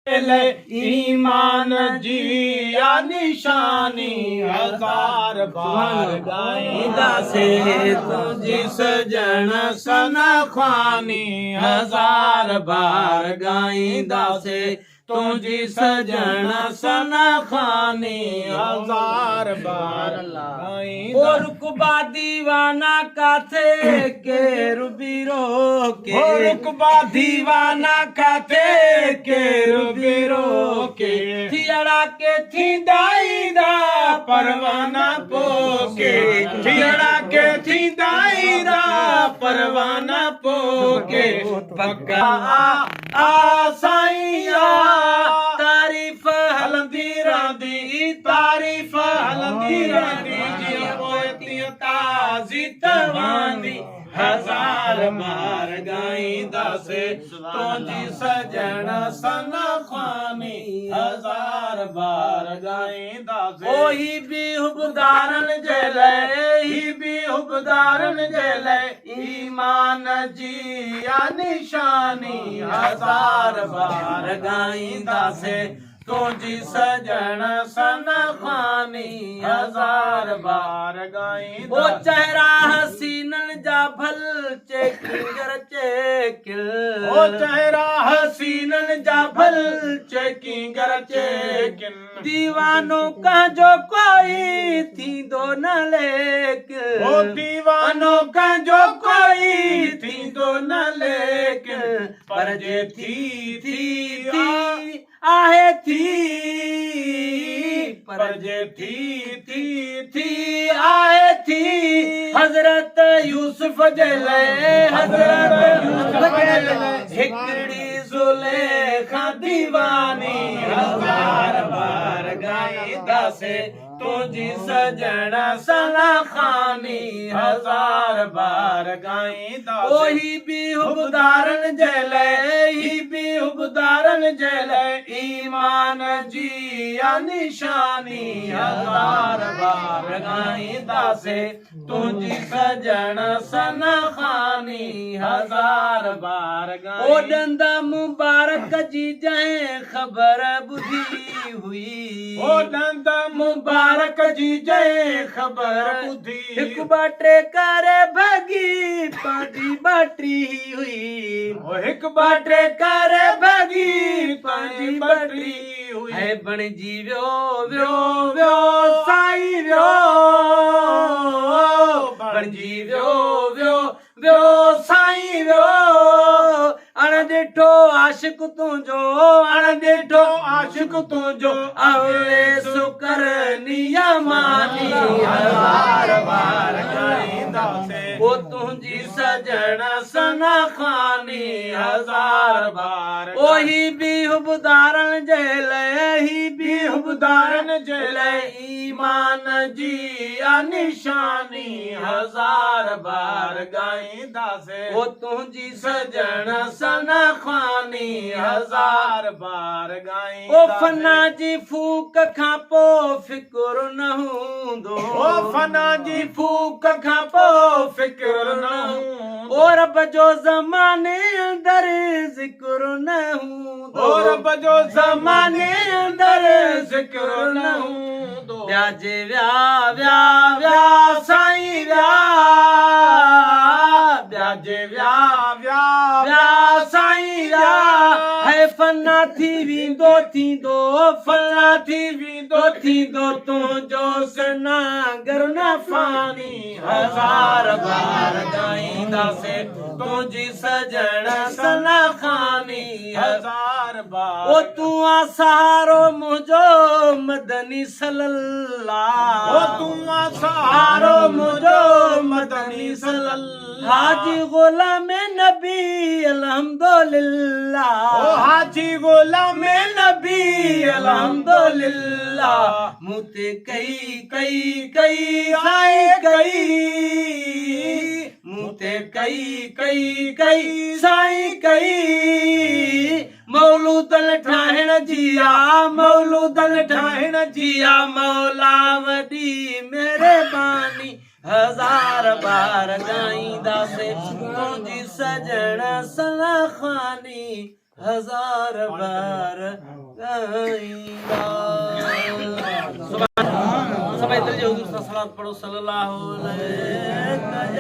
ईमान जी या निशानी हजार बार गाईंदा से तुझी सजण सना ख्वानी हजार बार गाईंदा से तुझी सजण सना ख्वानी हजार बार गाईंदा। और रुकबा दीवाना काथे के रुबीरो के रुकबा दीवाना काथे के रुबीरो के थियड़ा के थींदाई दा परवाना पोके थियड़ा के थींदाई दा परवाना पोके पक्का आ साईया तारीफ हलंदी रांदी तारीफ हलंदी रांदी जी पोती ताजी तवानी हजार बार गाईंदा से तुझी सजण सना ख्वानी हजार बार गाईंदा से ओही भी हुबदारन जेले ही भी हुबदारन जेले ईमान जी या निशानी हजार बार गाईंदा से तुझी सजण सना ख्वानी हजार बार गाईंदा। ओ चेहरा हसीनन जा भल चेकिंगर चेकिल ओ चेहरा हसीनन जा भल चेकिंगर चेकिन दीवानों का जो कोई थी दो न लेकिन ओ दीवानों का जो कोई थी दो न लेकिन पर जे थी आहे थी पर जे थी आए थी हजरत यूसुफ जले हजरत यूसुफ जले हिकड़ी जुलेखा दीवानी हजार बार गाईंदा से तुझी सजण सना ख्वानी हजार बार गाईंदा। ओही भी हुबदारन जले ही भी हुबदारन जले ईमान जी या निशानी हजार बार गाईंदा से तुझी सजण सना ख्वानी हजार बार गाईंदा। ओ डंदा मुबारक जी जहे खबर बुधी हुई ओ डंदा मुबारक जी जय खबर बुधी हिक बाटे करे भगी पांजी बाटी हुई ओ हिक बाटे करे भगी पांजी बाटी हुई है बण जी व्यो व्यो व्यो साई व्यो बण जी व्यो व्यो व्यो साई व्यो अण ॾिठो आशिक तुंहिंजो अण ॾिठो आशिक तुंहिंजो अवले सुकर नियमानी हजार बार गाईंदा से ओ तुंहिंजी सजण सना ख्वानी हजार बार। ओही भी हुबदारन जले ही भी हुबदारन जले ईमान जी या निशानी हजार बार गाईंदा से ओ तुंहिंजी सजण सना ख्वानी हजार बार गाईंदा। ओ फना जी फूक खां पो फिक्र न हूंदो ओ फना जी फूक खां पो फिक्र न हूंदो ओ रब जो ज़माने अंदर ज़िक्र न हूंदो ओ रब जो ज़माने अंदर ज़िक्र न हूंदो व्याजे व्या व्या व्या साईं व्या व्याजे व्या व्या व्या साईं व्या है फना थी विंदो थींदो फना थी विंदो थींदो तुंहिंजो सना गर न फानी हजार बार गाईंदा से तुंहिंजी सजण सना ख्वानी हजार बार। ओ तू आ सहारो मुंहिंजो मदनी सल्लल्लाह ओ तू आ सहारो मुंहिंजो मदनी सल्लल्लाह हाजी गुलाम नबी अल्हम्दुलिल्लाह ओ हाजी गुलाम नबी अल्हम्दुलिल्लाह मुते कई कई कई आए कई मुते कई कई कई साई कई मौलूदन ठाहिण जिया मौलूदन ठाहिण जिया मौला वॾी मेहरबानी हजार बार गाईंदा से तुंहिंजी सजण सना ख्वानी हजार बार गाईंदा। सब इधर जो हुजूर सल्लल्लाहु अलैहि वसल्लम पढ़ो सल्लल्लाहु अलैहि